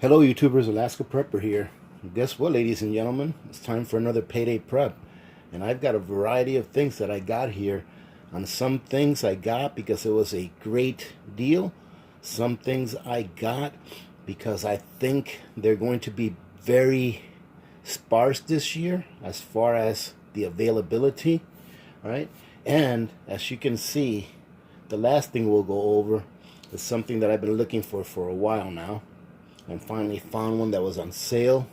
Hello YouTubers, Alaska Prepper here. Guess what, ladies and gentlemen? It's time for another payday prep. And I've got a variety of things that I got here. On some things I got because it was a great deal. Some things I got because I think they're going to be very sparse this year as far as the availability. Right? And as you can see, the last thing we'll go over is something that I've been looking for a while now. And finally found one that was on sale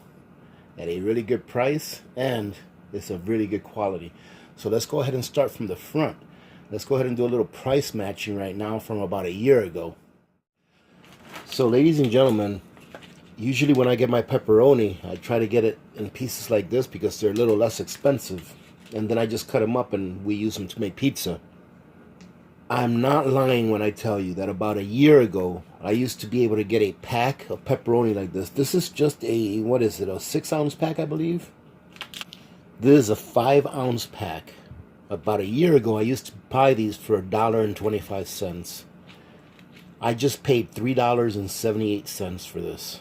at a really good price, and it's of really good quality. So let's go ahead and start from the front. Let's go ahead and do a little price matching right now from about a year ago. So ladies and gentlemen, usually when I get my pepperoni, I try to get it in pieces like this because they're a little less expensive, and then I just cut them up and we use them to make pizza. I'm not lying when I tell you that about a year ago, I used to be able to get a pack of pepperoni like this. This is just a, what is it, a 6-ounce pack, I believe? This is a 5-ounce pack. About a year ago, I used to buy these for $1.25. I just paid $3.78 for this.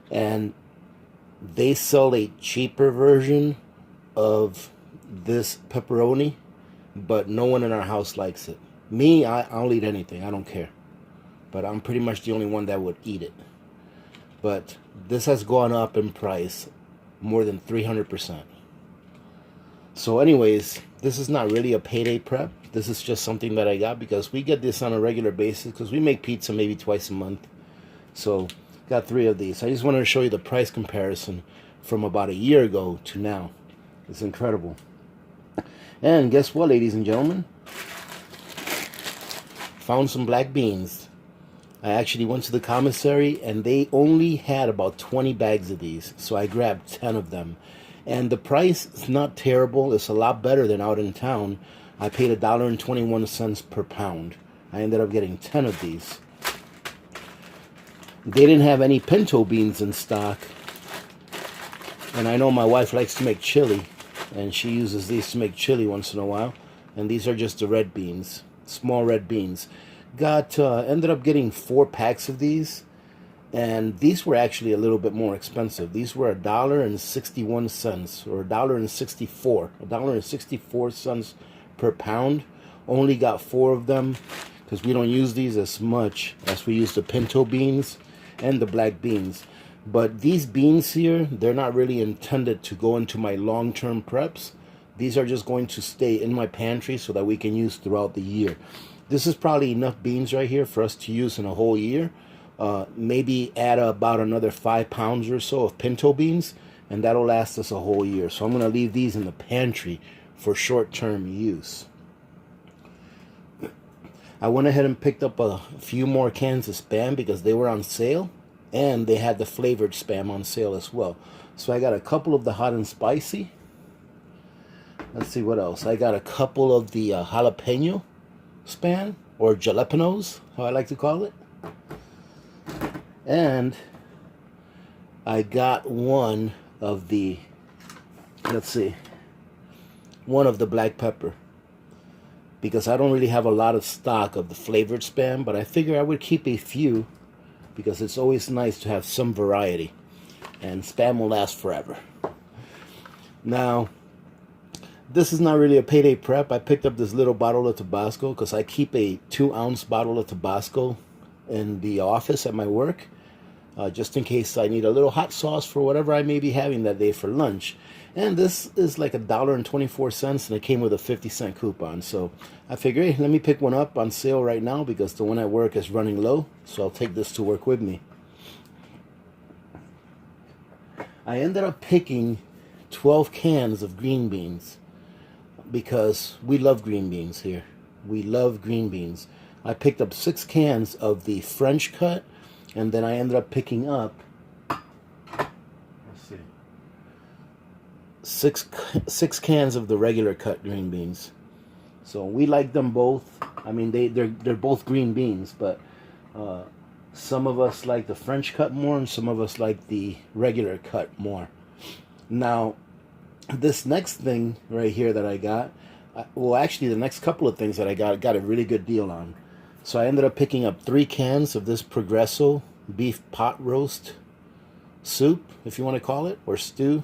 And they sell a cheaper version of this pepperoni, but no one in our house likes it. Me, I'll eat anything. I don't care. But I'm pretty much the only one that would eat it. But this has gone up in price more than 300%. So anyways, this is not really a payday prep. This is just something that I got because we get this on a regular basis because we make pizza maybe twice a month. So got 3 of these. I just wanted to show you the price comparison from about a year ago to now. It's incredible. And guess what, ladies and gentlemen? Found some black beans. I actually went to the commissary and they only had about 20 bags of these. So I grabbed 10 of them. And the price is not terrible. It's a lot better than out in town. I paid $1.21 per pound. I ended up getting 10 of these. They didn't have any pinto beans in stock. And I know my wife likes to make chili, and she uses these to make chili once in a while. And these are just the red beans, small red beans. Ended up getting 4 packs of these, and these were actually a little bit more expensive. These were $1.61 or $1.64 per pound. Only got 4 of them because we don't use these as much as we use the pinto beans and the black beans. But these beans here, they're not really intended to go into my long-term preps. These are just going to stay in my pantry so that we can use throughout the year. This is probably enough beans right here for us to use in a whole year. Maybe add about another 5 pounds or so of pinto beans, and that'll last us a whole year. So I'm going to leave these in the pantry for short-term use. I went ahead and picked up a few more cans of Spam because they were on sale. And they had the flavored Spam on sale as well. So I got a couple of the hot and spicy. Let's see what else. I got a couple of the jalapeno Spam, or jalapenos, how I like to call it. And I got one of the, let's see, one of the black pepper. Because I don't really have a lot of stock of the flavored Spam, but I figure I would keep a few, because it's always nice to have some variety, and Spam will last forever. Now, this is not really a payday prep. I picked up this little bottle of Tabasco because I keep a 2-ounce bottle of Tabasco in the office at my work, just in case I need a little hot sauce for whatever I may be having that day for lunch. And this is like $1.24, and it came with a 50-cent coupon. So I figured, hey, let me pick one up on sale right now because the one at work is running low. So I'll take this to work with me. I ended up picking 12 cans of green beans because we love green beans here. We love green beans. I picked up 6 cans of the French cut, and then I ended up picking up, let's see, six cans of the regular cut green beans. So we like them both. I mean, they're both green beans, but some of us like the French cut more, and some of us like the regular cut more. Now, this next thing right here that I got, well, actually, the next couple of things that I got a really good deal on. So I ended up picking up 3 cans of this Progresso beef pot roast soup, if you want to call it, or stew.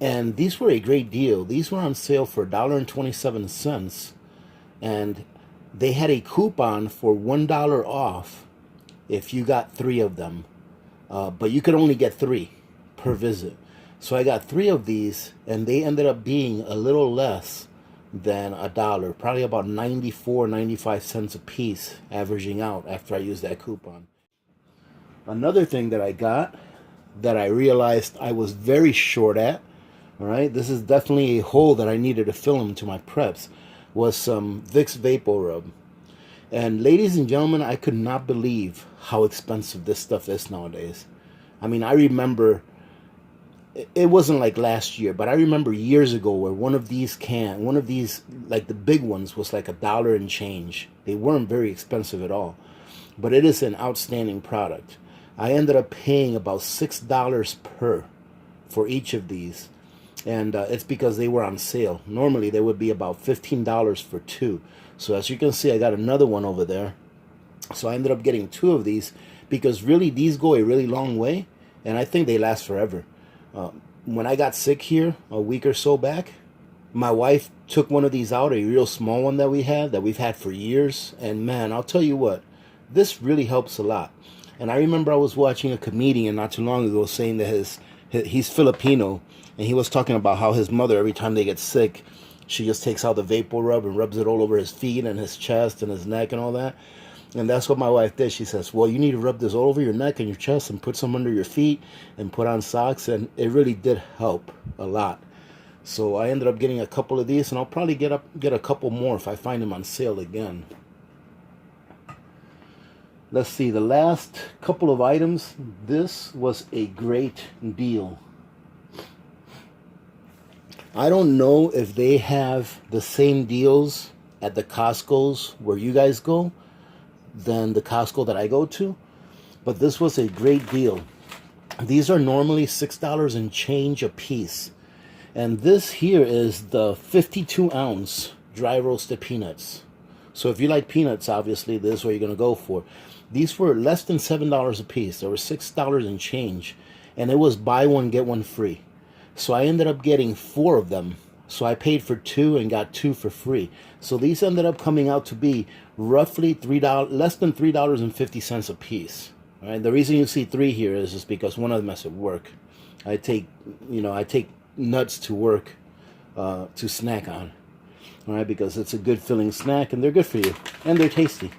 And these were a great deal. These were on sale for $1.27, and they had a coupon for $1 off if you got 3 of them. But you could only get 3 per visit. So I got 3 of these, and they ended up being a little less than $1, probably about 95 cents a piece, averaging out after I used that coupon. Another thing that I got that I realized I was very short at, all right, this is definitely a hole that I needed to fill into my preps, was some Vicks Vapor Rub. And ladies and gentlemen, I could not believe how expensive this stuff is nowadays. I mean, I remember, it wasn't like last year, but I remember years ago where one of these, like the big ones, was like $1 and change. They weren't very expensive at all, but it is an outstanding product. I ended up paying about $6 per for each of these, and it's because they were on sale. Normally they would be about $15 for 2. So as you can see, I got another one over there. So I ended up getting 2 of these because really these go a really long way, and I think they last forever. When I got sick here a week or so back, my wife took one of these out, a real small one that we've had for years, and man, I'll tell you what, this really helps a lot. And I remember I was watching a comedian not too long ago saying that he's Filipino, and he was talking about how his mother, every time they get sick, she just takes out the Vapor Rub and rubs it all over his feet and his chest and his neck and all that. And that's what my wife did. She says, well, you need to rub this all over your neck and your chest and put some under your feet and put on socks. And it really did help a lot. So I ended up getting a couple of these, and I'll probably get a couple more if I find them on sale again. Let's see, the last couple of items. This was a great deal. I don't know if they have the same deals at the Costco's where you guys go than the Costco that I go to, but this was a great deal. These are normally $6 and change a piece, and this here is the 52-ounce dry roasted peanuts. So if you like peanuts, obviously this is what you're going to go for. These were less than $7 a piece. They were $6 and change, and it was buy one get one free. So I ended up getting 4 of them. So I paid for 2 and got 2 for free. So these ended up coming out to be roughly less than $3.50 a piece. All right. The reason you see 3 here is just because one of them is at work. I take nuts to work to snack on. All right, because it's a good filling snack and they're good for you and they're tasty.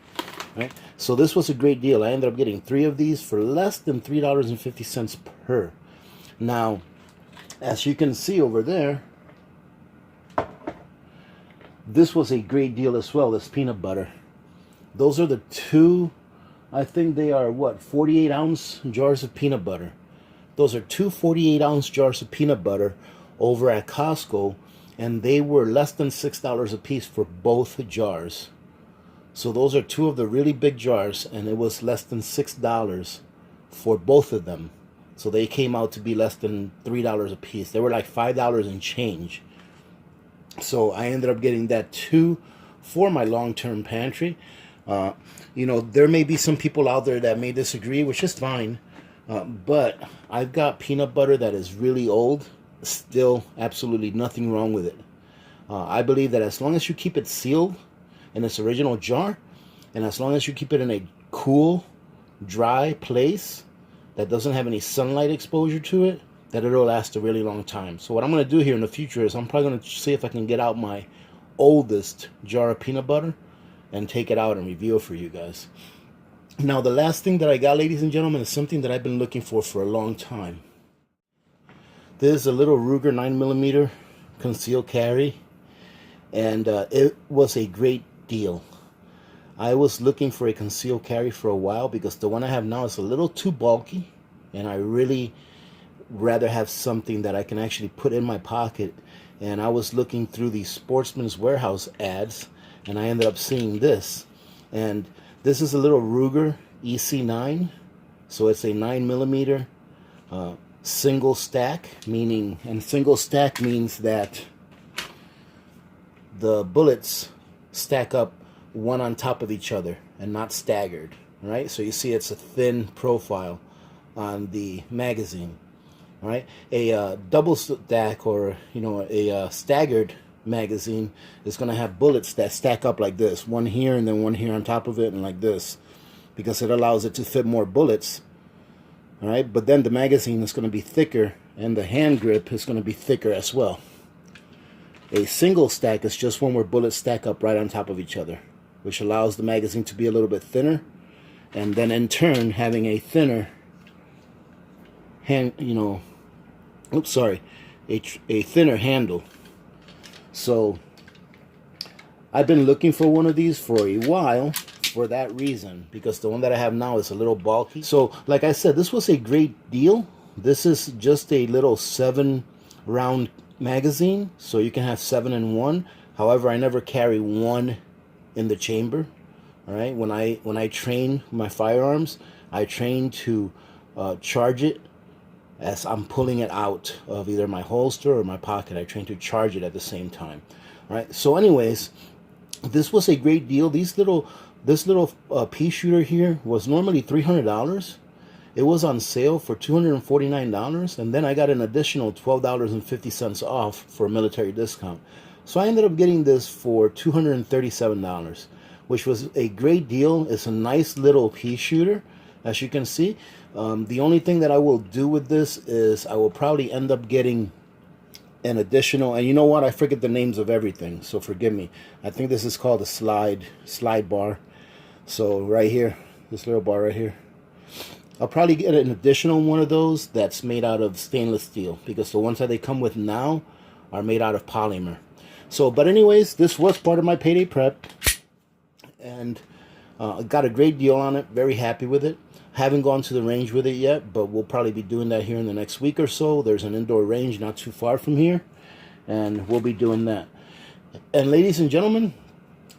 All right. So this was a great deal. I ended up getting 3 of these for less than $3.50 per. Now, as you can see over there, this was a great deal as well, this peanut butter. Those are the 2, I think they are, 48-ounce jars of peanut butter. Those are 2 48-ounce jars of peanut butter over at Costco, and they were less than $6 a piece for both jars. So those are 2 of the really big jars, and it was less than $6 for both of them. So they came out to be less than $3 a piece. They were like $5 and change. So I ended up getting that too for my long-term pantry. You know, there may be some people out there that may disagree, which is fine. But I've got peanut butter that is really old. Still absolutely nothing wrong with it. I believe that as long as you keep it sealed in its original jar, and as long as you keep it in a cool, dry place that doesn't have any sunlight exposure to it, that it'll last a really long time. So what I'm going to do here in the future is I'm probably going to see if I can get out my oldest jar of peanut butter and take it out and review it for you guys. Now, the last thing that I got, ladies and gentlemen, is something that I've been looking for a long time. This is a little Ruger 9mm concealed carry, and it was a great deal. I was looking for a concealed carry for a while because the one I have now is a little too bulky, and I really rather have something that I can actually put in my pocket. And I was looking through the Sportsman's Warehouse ads, and I ended up seeing this. And this is a little Ruger EC9, so it's a 9mm single stack, and single stack means that the bullets stack up one on top of each other and not staggered. All right, so you see it's a thin profile on the magazine. All right, a double stack, or a staggered magazine is going to have bullets that stack up like this, one here and then one here on top of it, and like this, because it allows it to fit more bullets. All right, but then the magazine is going to be thicker, and the hand grip is going to be thicker as well. A single stack is just one where bullets stack up right on top of each other, which allows the magazine to be a little bit thinner, and then in turn having a thinner hand, a thinner handle. So I've been looking for one of these for a while for that reason, because the one that I have now is a little bulky. So like I said, this was a great deal. This is just a little 7-round magazine, so you can have 7 in one. However, I never carry one in the chamber. All right, when I train my firearms, I train to charge it as I'm pulling it out of either my holster or my pocket. I train to charge it at the same time. All right, so anyways, this was a great deal. This little pea shooter here was normally $300. It was on sale for $249, and then I got an additional $12.50 off for a military discount. So I ended up getting this for $237, which was a great deal. It's a nice little pea shooter, as you can see. The only thing that I will do with this is I will probably end up getting an additional, and you know what, I forget the names of everything, so forgive me. I think this is called a slide bar. So right here, this little bar right here, I'll probably get an additional one of those that's made out of stainless steel, because the ones that they come with now are made out of polymer. So, but anyways, this was part of my payday prep, and got a great deal on it. Very happy with it. Haven't gone to the range with it yet, but we'll probably be doing that here in the next week or so. There's an indoor range not too far from here, and we'll be doing that. And ladies and gentlemen,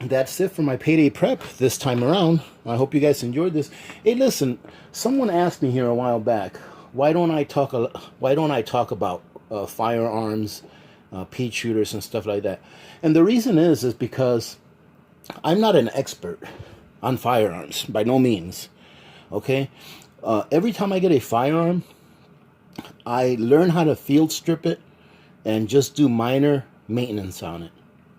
that's it for my payday prep this time around. I hope you guys enjoyed this. Hey, listen, someone asked me here a while back, why don't I talk about firearms, pea shooters and stuff like that? And the reason is because I'm not an expert on firearms, by no means. Okay, every time I get a firearm, I learn how to field strip it and just do minor maintenance on it.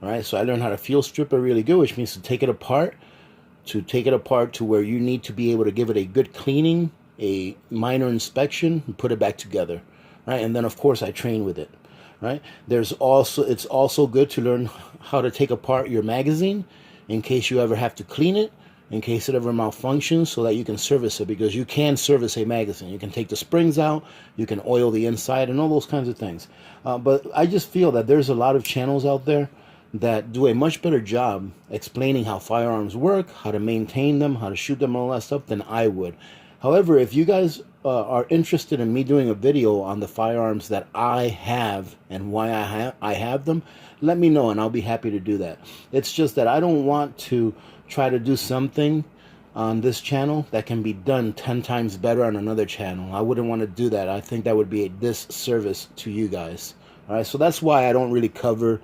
All right, so I learned how to field strip it really good, which means to take it apart to where you need to be able to give it a good cleaning, a minor inspection, and put it back together. Right, and then of course I train with it. Right, it's also good to learn how to take apart your magazine in case you ever have to clean it, in case it ever malfunctions, so that you can service it, because you can service a magazine. You can take the springs out, you can oil the inside, and all those kinds of things. But I just feel that there's a lot of channels out there that do a much better job explaining how firearms work, how to maintain them, how to shoot them, and all that stuff than I would. However, if you guys are interested in me doing a video on the firearms that I have and why I have them, let me know and I'll be happy to do that. It's just that I don't want to try to do something on this channel that can be done 10 times better on another channel. I wouldn't want to do that. I think that would be a disservice to you guys. All right, so that's why I don't really cover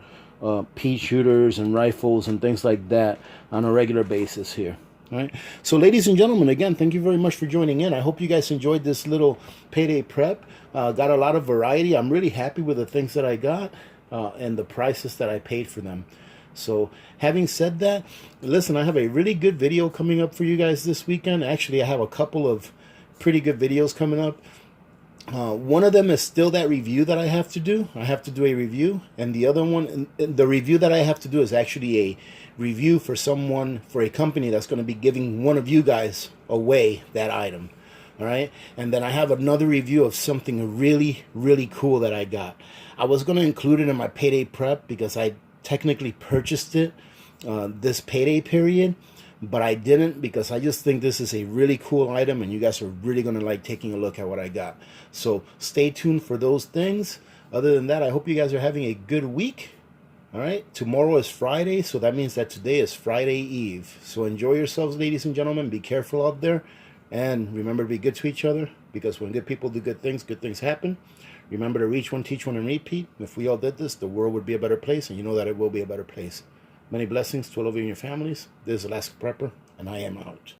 pea shooters and rifles and things like that on a regular basis here. All right, so ladies and gentlemen, again, thank you very much for joining in. I hope you guys enjoyed this little payday prep. Got a lot of variety. I'm really happy with the things that I got and the prices that I paid for them. So having said that, listen, I have a really good video coming up for you guys this weekend. Actually, I have a couple of pretty good videos coming up. One of them is still that review that I have to do. I have to do a review. And the other one, the review that I have to do is actually a review for a company that's going to be giving one of you guys away that item. All right. And then I have another review of something really, really cool that I got. I was going to include it in my payday prep because I technically purchased it this payday period, but I didn't, because I just think this is a really cool item and you guys are really going to like taking a look at what I got. So stay tuned for those things. Other than that, I hope you guys are having a good week. All right, tomorrow is Friday, so that means that today is Friday Eve. So enjoy yourselves, ladies and gentlemen. Be careful out there, and remember to be good to each other, because when good people do good things happen. Remember to reach one, teach one, and repeat. If we all did this, the world would be a better place, and you know that it will be a better place. Many blessings to all of you and your families. This is Alaska Prepper, and I am out.